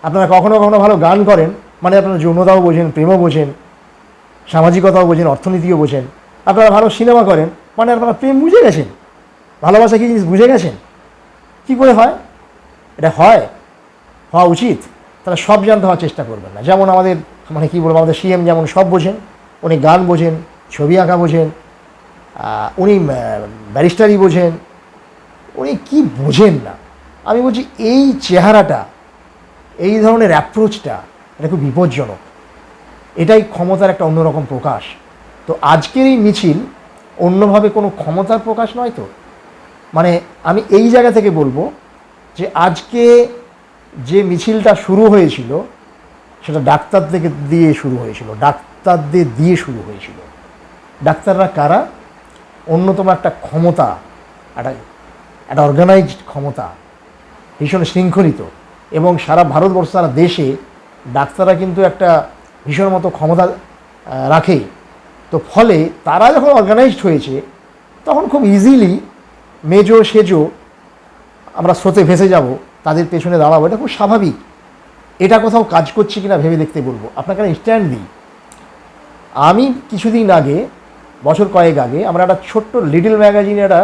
আপনারা কখনো কখনো ভালো গান করেন মানে আপনারা যৌনতাও বোঝেন, প্রেমও বোঝেন, সামাজিকতাও বোঝেন, অর্থনীতিও বোঝেন। আপনারা ভালো সিনেমা করেন মানে আপনারা প্রেম বুঝে গেছেন, ভালোবাসা কী জিনিস বুঝে গেছেন। কী করে হয়? এটা হওয়া উচিত। তারা সব জানতে হওয়ার চেষ্টা করবেন না। যেমন আমাদের মানে কী বলবো, আমাদের সিএম যেমন সব বোঝেন, উনি গান বোঝেন, ছবি আঁকা বোঝেন, উনি ব্যারিস্টারি বোঝেন, উনি কি বোঝেন না? আমি বলছি এই চেহারাটা, এই ধরনের অ্যাপ্রোচটা, এটা খুব বিপজ্জনক। এটাই ক্ষমতার একটা অন্যরকম প্রকাশ। তো আজকের এই মিছিল অন্যভাবে কোনো ক্ষমতার প্রকাশ নয় তো? মানে আমি এই জায়গা থেকে বলবো যে আজকে যে মিছিলটা শুরু হয়েছিল সেটা ডাক্তারদের দিয়ে শুরু হয়েছিল। ডাক্তাররা কারা? অন্যতম একটা ক্ষমতা, একটা অর্গানাইজড ক্ষমতা, ভীষণ শৃঙ্খলিত, এবং সারা ভারতবর্ষ, সারা দেশে ডাক্তাররা কিন্তু একটা ভীষণ মতো ক্ষমতা রাখে। তো ফলে তারা যখন অর্গানাইজড হয়েছে তখন খুব ইজিলি মেজো সেজো আমরা স্রোতে ভেসে যাব, তাদের পেছনে দাঁড়াবো, এটা খুব স্বাভাবিক। এটা কোথাও কাজ করছে কিনা ভেবে দেখতে বলবো। আপনাকে একটা ইনস্ট্যান্ট দিই, আমি কিছুদিন আগে, বছর কয়েক আগে, আমরা একটা ছোট্ট লিটল ম্যাগাজিনে একটা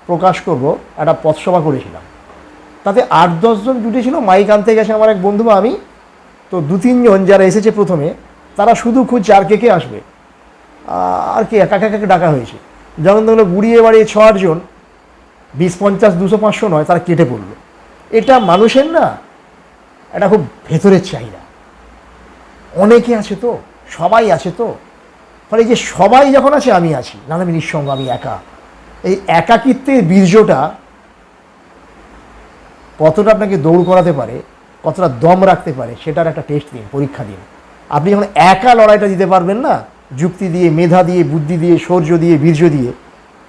প্রকাশ করব একটা পথসভা করেছিলাম। তাতে 8-10 জন জুটেছিল, মাইক আনতে গেছে আমার এক বন্ধু বা আমি। তো 2-3 জন যারা এসেছে প্রথমে, তারা শুধু খুঁজছে আর কে আসবে, আর কে কাকে কাকে ডাকা হয়েছে। যখন দেখলো গুড়িয়ে বাড়িয়ে 6-8 জন, 20, 50, 200, 500 নয়, তারা কেটে পড়লো। এটা মানুষের না, এটা খুব ভেতরের চাহিদা। অনেকে আছে তো, সবাই আছে তো, ফলে যে সবাই যখন আছে আমি আছি, না আমি নিঃসঙ্গ, আমি একা। এই একাকিত্বের বীর্যটা কতটা আপনাকে দৌড় করাতে পারে, কতটা দম রাখতে পারে, সেটার একটা টেস্ট দিন, পরীক্ষা দিন। আপনি যখন একা লড়াইটা দিতে পারবেন না, যুক্তি দিয়ে, মেধা দিয়ে, বুদ্ধি দিয়ে, শৌর্য দিয়ে, বীর্য দিয়ে,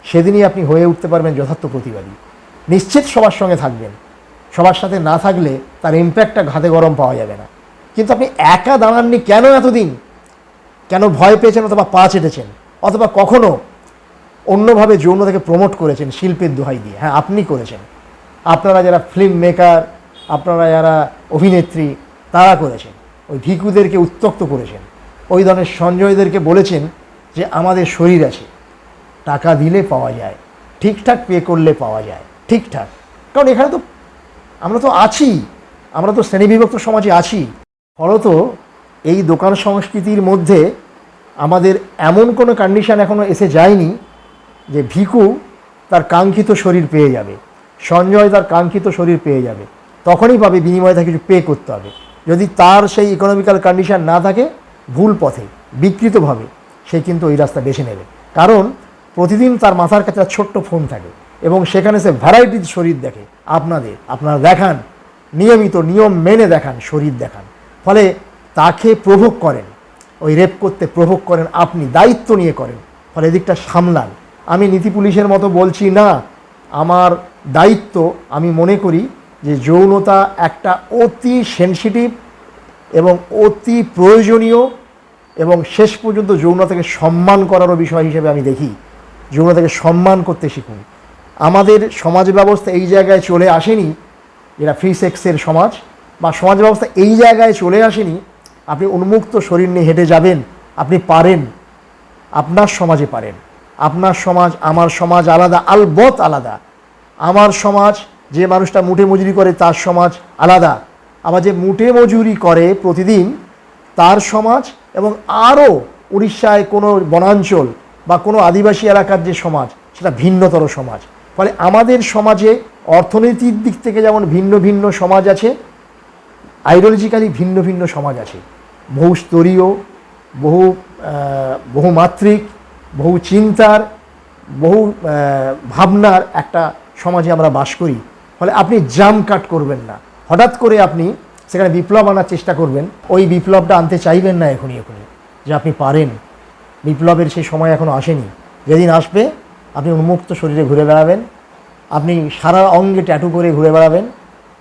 সেদিনই আপনি হয়ে উঠতে পারবেন যথার্থ প্রতিবাদী। নিশ্চিত সবার সঙ্গে থাকবেন, সবার সাথে না থাকলে তার ইম্প্যাক্টটা ঘাতে গরম পাওয়া যাবে না। কিন্তু আপনি একা দাঁড়াননি কেন এতদিন? কেন ভয় পেয়েছেন, অথবা পা চেটেছেন, অথবা কখনো অন্যভাবে যৌনতাকে প্রমোট করেছেন শিল্পের দোহাই দিয়ে? হ্যাঁ, আপনি করেছেন। আপনারা যারা ফিল্ম মেকার, আপনারা যারা অভিনেত্রী, তারা করেছেন। ওই ভিকুদেরকে উত্ত্যক্ত করেছেন, ওই ধরনের সঞ্জয়দেরকে বলেছেন যে আমাদের শরীর আছে, টাকা দিলে পাওয়া যায়, ঠিকঠাক পে করলে পাওয়া যায়, ঠিকঠাক। কারণ এখানে তো আমরা তো আছি, আমরা তো শ্রেণীবিভক্ত সমাজে আছি। ফলত এই দোকান সংস্কৃতির মধ্যে আমাদের এমন কোনো কন্ডিশন এখনও এসে যায়নি যে ভিকু তার কাঙ্ক্ষিত শরীর পেয়ে যাবে, সঞ্জয় তার কাঙ্ক্ষিত শরীর পেয়ে যাবে। তখনই পাবে, বিনিময়ে তাকে কিছু পে করতে হবে। যদি তার সেই ইকোনমিক্যাল কন্ডিশন না থাকে, ভুল পথে, বিকৃতভাবে সে কিন্তু ওই রাস্তা বেছে নেবে। কারণ প্রতিদিন তার মাথার কাছে ছোট্ট ফোন থাকে এবং সেখানে সে ভ্যারাইটির শরীর দেখে। আপনারা দেখান, নিয়মিত নিয়ম মেনে দেখান, শরীর দেখান। ফলে তাকে প্রভোগ করেন, ওই রেপ করতে প্রভোগ করেন, আপনি দায়িত্ব নিয়ে করেন। ফলে এদিকটা সামলান। আমি নীতি পুলিশের মতো বলছি না, আমার দায়িত্ব, আমি মনে করি যে যৌনতা একটা অতি সেনসিটিভ এবং অতি প্রয়োজনীয়, এবং শেষ পর্যন্ত যৌনতাকে সম্মান করারও বিষয় হিসেবে আমি দেখি। যৌনতাকে সম্মান করতে শিখুন। আমাদের সমাজ ব্যবস্থা এই জায়গায় চলে আসেনি, যেটা ফ্রি সেক্সের সমাজ, বা সমাজ ব্যবস্থা এই জায়গায় চলে আসেনি আপনি উন্মুক্ত শরীর নিয়ে হেঁটে যাবেন। আপনি পারেন, আপনার সমাজে পারেন। আপনার সমাজ, আমার সমাজ আলাদা, আলবত আলাদা। আমার সমাজ, যে মানুষটা মুঠে মজুরি করে তার সমাজ আলাদা। আবার যে মুঠে মজুরি করে প্রতিদিন তার সমাজ, এবং আরও উড়িষ্যায় কোনো বনাঞ্চল বা কোনো আদিবাসী এলাকার যে সমাজ, সেটা ভিন্নতর সমাজ। ফলে আমাদের সমাজে অর্থনীতির দিক থেকে যেমন ভিন্ন ভিন্ন সমাজ আছে, আইডিওলজিক্যালি ভিন্ন ভিন্ন সমাজ আছে। বহু স্তরীয়, বহুমাত্রিক, বহু চিন্তার, বহু ভাবনার একটা সমাজে আমরা বাস করি। ফলে আপনি জাম কাট করবেন না, হঠাৎ করে আপনি সেখানে বিপ্লব আনার চেষ্টা করবেন, ওই বিপ্লবটা আনতে চাইবেন না এখনই যে আপনি পারেন। বিপ্লবের সেই সময় এখনও আসেনি। যেদিন আসবে আপনি উন্মুক্ত শরীরে ঘুরে বেড়াবেন, আপনি সারা অঙ্গে ট্যাটু করে ঘুরে বেড়াবেন,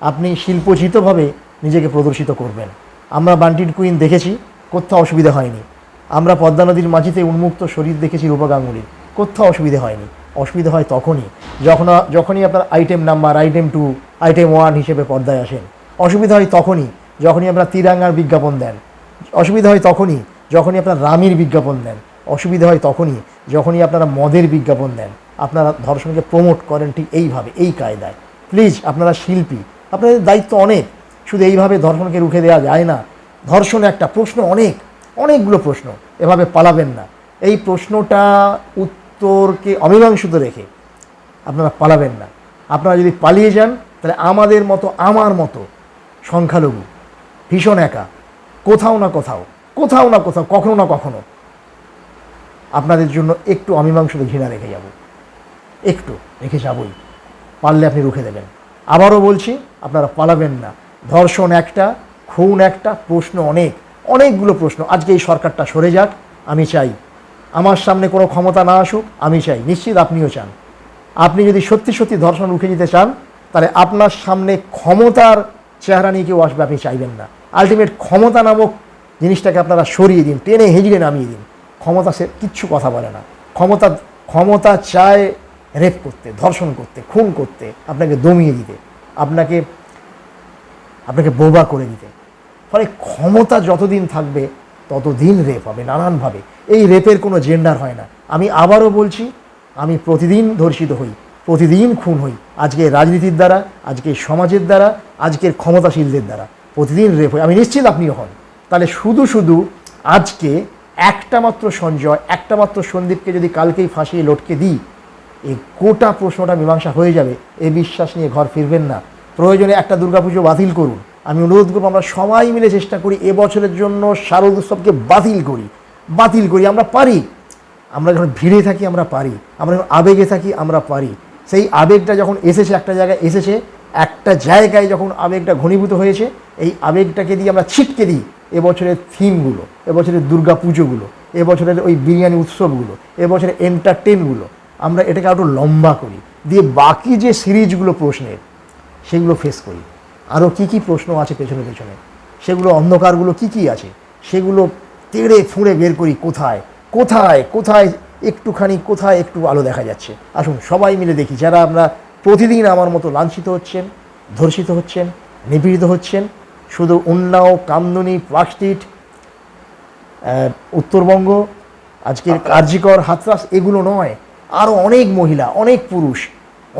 আপনি শিল্পোচিতভাবে নিজেকে প্রদর্শিত করবেন। আমরা বান্টিড কুইন দেখেছি, কোথাও অসুবিধা হয়নি। আমরা পদ্মা নদীর মাঝিতে উন্মুক্ত শরীর দেখেছি রূপা গাঙ্গুলির, কোথাও অসুবিধা হয়নি। অসুবিধা হয় তখনই যখনই আপনার আইটেম নাম্বার, আইটেম 2, আইটেম 1 হিসেবে পর্দায় আসেন। অসুবিধা হয় তখনই যখনই আপনার তিরাঙ্গার বিজ্ঞাপন দেন। অসুবিধা হয় তখনই যখনই আপনার রামির বিজ্ঞাপন দেন। অসুবিধা হয় তখনই যখনই আপনারা মদের বিজ্ঞাপন দেন। আপনারা ধর্ষণকে প্রমোট করেন ঠিক এইভাবে, এই কায়দায়। প্লিজ, আপনারা শিল্পী, আপনাদের দায়িত্ব অনেক। শুধু এইভাবে ধর্ষণকে রুখে দেওয়া যায় না। ধর্ষণ একটা প্রশ্ন, অনেকগুলো প্রশ্ন, এভাবে পালাবেন না। এই প্রশ্নটা উত্তরকে অমীমাংসিত রেখে আপনারা পালাবেন না। আপনারা যদি পালিয়ে যান, তাহলে আমার মতো সংখ্যালঘু ভীষণ একা, কোথাও না কোথাও, কখনো না কখনো আপনাদের জন্য একটু অমীমাংসিত ঘৃণা রেখে যাবই। পারলে আপনি রুখে দেবেন। আবারও বলছি, আপনারা পালাবেন না। ধর্ষণ একটা, খুন একটা, প্রশ্ন অনেকগুলো প্রশ্ন। আজকে এই সরকারটা সরে যাক, আমি চাই। আমার সামনে কোনো ক্ষমতা না আসুক, আমি চাই। নিশ্চিত আপনিও চান। আপনি যদি সত্যি সত্যি ধর্ষণ রুখে দিতে চান, তাহলে আপনার সামনে ক্ষমতার চেহারা নিয়ে কেউ আসবে, আপনি চাইবেন না। আলটিমেট ক্ষমতা নামক জিনিসটাকে আপনারা সরিয়ে দিন, টেনে হেঁচড়ে নামিয়ে দিন। ক্ষমতা সে কিচ্ছু কথা বলে না। ক্ষমতা ক্ষমতা চায় রেপ করতে, ধর্ষণ করতে, খুন করতে, আপনাকে দমিয়ে দিতে, আপনাকে বোবা করে দিতে। ফলে ক্ষমতা যতদিন থাকবে ততদিন রেপ হবে নানানভাবে। এই রেপের কোনো জেন্ডার হয় না। আমি আবারও বলছি, আমি প্রতিদিন ধর্ষিত হই, প্রতিদিন খুন হই, আজকে রাজনীতির দ্বারা, আজকে সমাজের দ্বারা, আজকের ক্ষমতাশীলদের দ্বারা প্রতিদিন রেপ হই। আমি নিশ্চিত আপনিও হন। তাহলে শুধু আজকে একটা মাত্র সঞ্জয়, একটা মাত্র সন্দীপকে যদি কালকেই ফাঁসিয়ে লটকে দিই, এই গোটা প্রশ্নটা মীমাংসা হয়ে যাবে, এই বিশ্বাস নিয়ে ঘর ফিরবেন না। প্রয়োজনে একটা দুর্গাপুজো বাতিল করুন। আমি অনুরোধ করবো আমরা সবাই মিলে চেষ্টা করি এবছরের জন্য শারদ উৎসবকে বাতিল করি। আমরা পারি, আমরা যখন ভিড়ে থাকি আমরা পারি, আমরা যখন আবেগে থাকি আমরা পারি। সেই আবেগটা যখন এসেছে একটা জায়গায় যখন আবেগটা ঘনীভূত হয়েছে, এই আবেগটাকে দিয়ে আমরা ছিটকে দিই এবছরের থিমগুলো, এবছরের দুর্গা পুজোগুলো, এবছরের ওই বিরিয়ানি উৎসবগুলো, এবছরের এন্টারটেনগুলো, আমরা এটাকে আরও লম্বা করি, দিয়ে বাকি যে সিরিজগুলো প্রশ্নের সেগুলো ফেস করি। আরও কী প্রশ্ন আছে পেছনে সেগুলো, অন্ধকারগুলো কী আছে সেগুলো তেড়ে ফুঁড়ে বের করি। কোথায় একটু আলো দেখা যাচ্ছে। আসুন সবাই মিলে দেখি, যারা আমরা প্রতিদিন আমার মতো লাঞ্ছিত হচ্ছেন, ধর্ষিত হচ্ছেন, নিপীড়িত হচ্ছেন, শুধু উন্নাও, কামদুনি, পার্কস্ট্রিট, উত্তরবঙ্গ, আজকের কার্যকর, হাতরাস, এগুলো নয়, আরও অনেক মহিলা, অনেক পুরুষ,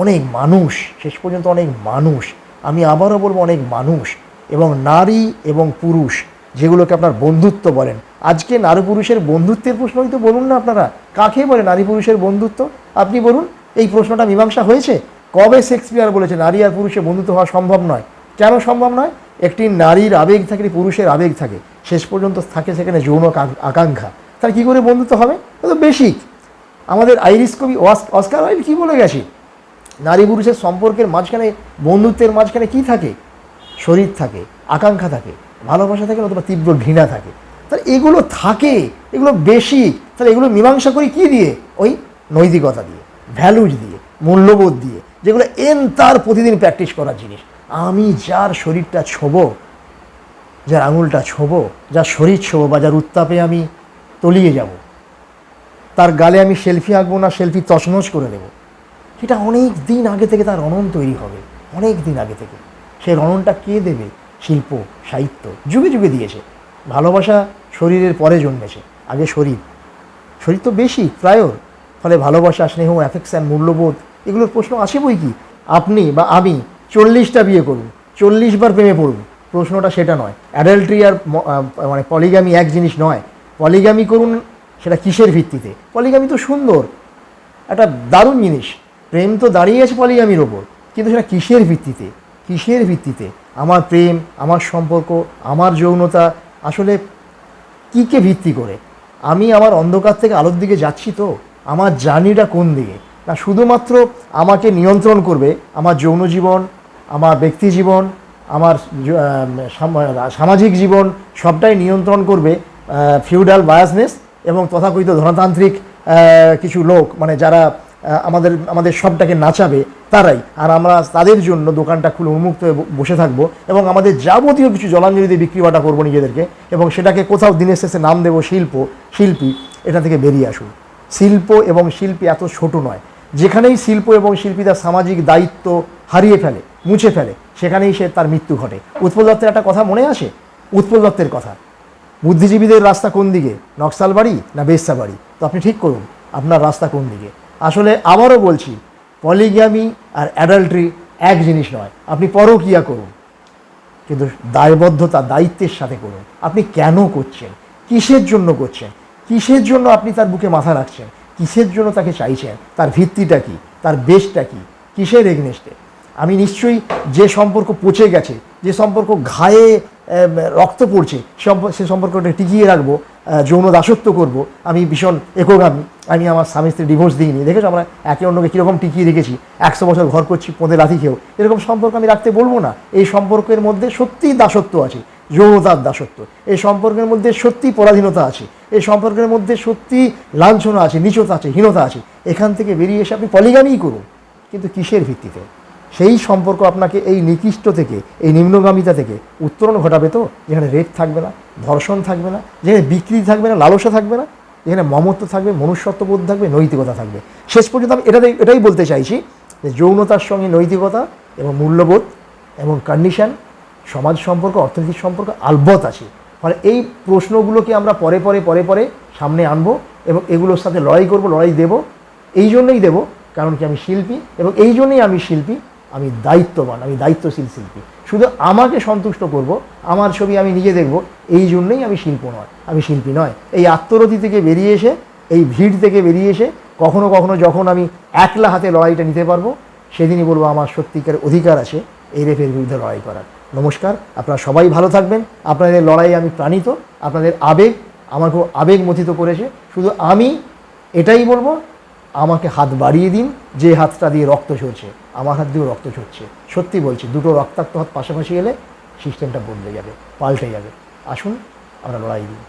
অনেক মানুষ, শেষ পর্যন্ত অনেক মানুষ, আমি আবারও বলবো অনেক মানুষ এবং নারী এবং পুরুষ, যেগুলোকে আপনার বন্ধুত্ব বলেন। আজকে নারী পুরুষের বন্ধুত্বের প্রশ্নই তো বলুন না আপনারা, কাকে বলে নারী পুরুষের বন্ধুত্ব? আপনি বলুন, এই প্রশ্নটা মীমাংসা হয়েছে? কবে শেক্সপিয়ার বলেছে নারী আর পুরুষের বন্ধুত্ব হওয়া সম্ভব নয়? কেন সম্ভব নয়? একটি নারীর আবেগ থাকে, পুরুষের আবেগ থাকে, শেষ পর্যন্ত থাকে সেখানে যৌন আকাঙ্ক্ষা। তার কী করে বন্ধুত্ব হবে? তো বেসিক। আমাদের আইরিশ কবি অস্কার ওয়াইল্ড কী বলে গেছে? নারী পুরুষের সম্পর্কের মাঝখানে, বন্ধুত্বের মাঝখানে কি থাকে? শরীর থাকে, আকাঙ্ক্ষা থাকে, ভালোবাসা থাকে, অথবা তীব্র ঘৃণা থাকে। তাহলে এগুলো থাকে, এগুলো বেশি। তাহলে এগুলো মীমাংসা করি কী দিয়ে? ওই নৈতিকতা দিয়ে, ভ্যালুজ দিয়ে, মূল্যবোধ দিয়ে, যেগুলো তার প্রতিদিন প্র্যাকটিস করার জিনিস। আমি যার শরীরটা ছোবো, যার আঙুলটা ছোবো, যার শরীর ছোবো, বা যার উত্তাপে আমি তলিয়ে যাব, তার গালে আমি সেলফি আঁকবো না, সেলফি তছনছ করে দেবো, সেটা অনেক দিন আগে থেকে তার রণন তৈরি হবে, অনেক দিন আগে থেকে। সেই রণনটা কে দেবে? শিল্প, সাহিত্য যুগে যুগে দিয়েছে। ভালোবাসা শরীরের পরে জন্মেছে, আগে শরীর তো বেশি প্রায়র। ফলে ভালোবাসা, স্নেহ, অ্যাফেকশান, মূল্যবোধ, এগুলোর প্রশ্ন আসে বই কি। আপনি বা আমি 40টা বিয়ে করুন, 40 বার প্রেমে পড়ুন, প্রশ্নটা সেটা নয়। অ্যাডাল্ট্রি আর মানে পলিগামি এক জিনিস নয়। পলিগামি করুন, সেটা কিসের ভিত্তিতে? পলিগামি তো সুন্দর, একটা দারুণ জিনিস, প্রেম তো দাঁড়িয়ে আছে পলিগামির ওপর, কিন্তু সেটা কিসের ভিত্তিতে? আমার প্রেম, আমার সম্পর্ক, আমার যৌনতা আসলে কীকে ভিত্তি করে? আমি আমার অন্ধকার থেকে আলোর দিকে যাচ্ছি তো? আমার জার্নিটা কোন দিকে? না শুধুমাত্র আমাকে নিয়ন্ত্রণ করবে আমার যৌন জীবন, আমার ব্যক্তি জীবন, আমার সামাজিক জীবন, সবটাই নিয়ন্ত্রণ করবে ফিউডাল বায়াসনেস এবং তথাকথিত ধনতান্ত্রিক কিছু লোক, মানে যারা আমাদের সবটাকে নাচাবে, তারাই। আর আমরা তাদের জন্য দোকানটা খুলে উন্মুক্ত হয়ে বসে থাকবো এবং আমাদের যাবতীয় কিছু জলাঞ্জলি দিয়ে বিক্রি বাটা করবো নিজেদেরকে, এবং সেটাকে কোথাও দিনের শেষে নাম দেবো শিল্পী। এটা থেকে বেরিয়ে আসুন। শিল্প এবং শিল্পী এত ছোট নয়। যেখানেই শিল্প এবং শিল্পী তার সামাজিক দায়িত্ব হারিয়ে ফেলে, মুছে ফেলে, সেখানেই তার মৃত্যু ঘটে। উৎপল দত্তের একটা কথা মনে আসে, উৎপল দত্তের কথা, বুদ্ধিজীবীদের রাস্তা কোন দিকে, নকশালবাড়ি না বেশ্যাবাড়ি? তো আপনি ঠিক করুন আপনার রাস্তা কোন দিকে। আসলে আবারও বলছি, পলিগ্যামি আর অ্যাডাল্ট্রি এক জিনিস নয়। আপনি পরকীয়া করুন, কিন্তু দায়বদ্ধতা, দায়িত্বের সাথে করুন। আপনি কেন করছেন, কিসের জন্য করছেন, কিসের জন্য আপনি তার বুকে মাথা রাখছেন, কিসের জন্য তাকে চাইছেন, তার ভিত্তিটা কী, তার বেসটা কী, কিসের এগনেস্টে? আমি নিশ্চয়ই যে সম্পর্ক পচে গেছে, যে সম্পর্ক ঘায়ে রক্ত পড়ছে, সে সম্পর্কটা টিকিয়ে রাখবো, যৌন দাসত্ব করব, আমি ভীষণ একগামী। আমি আমার স্বামী স্ত্রী ডিভোর্স দিইনি, দেখেছো আমরা একে অন্যকে কীরকম টিকিয়ে রেখেছি, 100 বছর ঘর করছি পদে লাথি খেয়েও। এরকম সম্পর্ক আমি রাখতে বলবো না। এই সম্পর্কের মধ্যে সত্যিই দাসত্ব আছে, যৌনতার দাসত্ব। এই সম্পর্কের মধ্যে সত্যিই পরাধীনতা আছে, এই সম্পর্কের মধ্যে সত্যি লাঞ্ছনা আছে, নীচতা আছে, হীনতা আছে। এখান থেকে বেরিয়ে এসে আপনি পলিগামিই করুন, কিন্তু কিসের ভিত্তিতে? সেই সম্পর্ক আপনাকে এই নিকৃষ্ট থেকে, এই নিম্নগামিতা থেকে উত্তরণ ঘটাবে তো, যেখানে রেপ থাকবে না, ধর্ষণ থাকবে না, যেখানে বিকৃতি থাকবে না, লালসা থাকবে না। যেখানে মমত্ব থাকবে, মনুষ্যত্ববোধ থাকবে, নৈতিকতা থাকবে। শেষ পর্যন্ত আমি এটাই বলতে চাইছি যে যৌনতার সঙ্গে নৈতিকতা এবং মূল্যবোধ এবং কন্ডিশন, সমাজ সম্পর্ক, অর্থনৈতিক সম্পর্ক আলবৎ আছে। ফলে এই প্রশ্নগুলোকে আমরা পরে পরে সামনে আনবো এবং এগুলোর সাথে লড়াই করব, লড়াই দেব। এই জন্যই দেব কারণ কি আমি শিল্পী, এবং এই জন্যই আমি শিল্পী, আমি দায়িত্ববান, আমি দায়িত্বশীল শিল্পী। শুধু আমাকে সন্তুষ্ট করব, আমার ছবি আমি নিজে দেখব, এই জন্যই আমি আমি শিল্পী নয়। এই আত্মরতি থেকে বেরিয়ে এসে, এই ভিড় থেকে বেরিয়ে এসে কখনো কখনো যখন আমি একলা হাতে লড়াইটা নিতে পারবো, সেদিনই বলবো আমার সত্যিকার অধিকার আছে এই রেপের বিরুদ্ধে লড়াই করার। নমস্কার, আপনারা সবাই ভালো থাকবেন। আপনাদের লড়াইয়ে আমি প্রাণিত, আপনাদের আবেগ আমার খুব আবেগ মথিত করেছে। শুধু আমি এটাই বলবো, আমাকে হাত বাড়িয়ে দিন, যে হাতটা দিয়ে রক্ত ঝরছে, আমার হাত দিয়েও রক্ত ঝরছে। সত্যি বলছি, দুটো রক্তাক্ত হাত পাশাপাশি এলে সিস্টেমটা বদলে যাবে, পাল্টে যাবে। আসুন আমরা লড়াই দিই।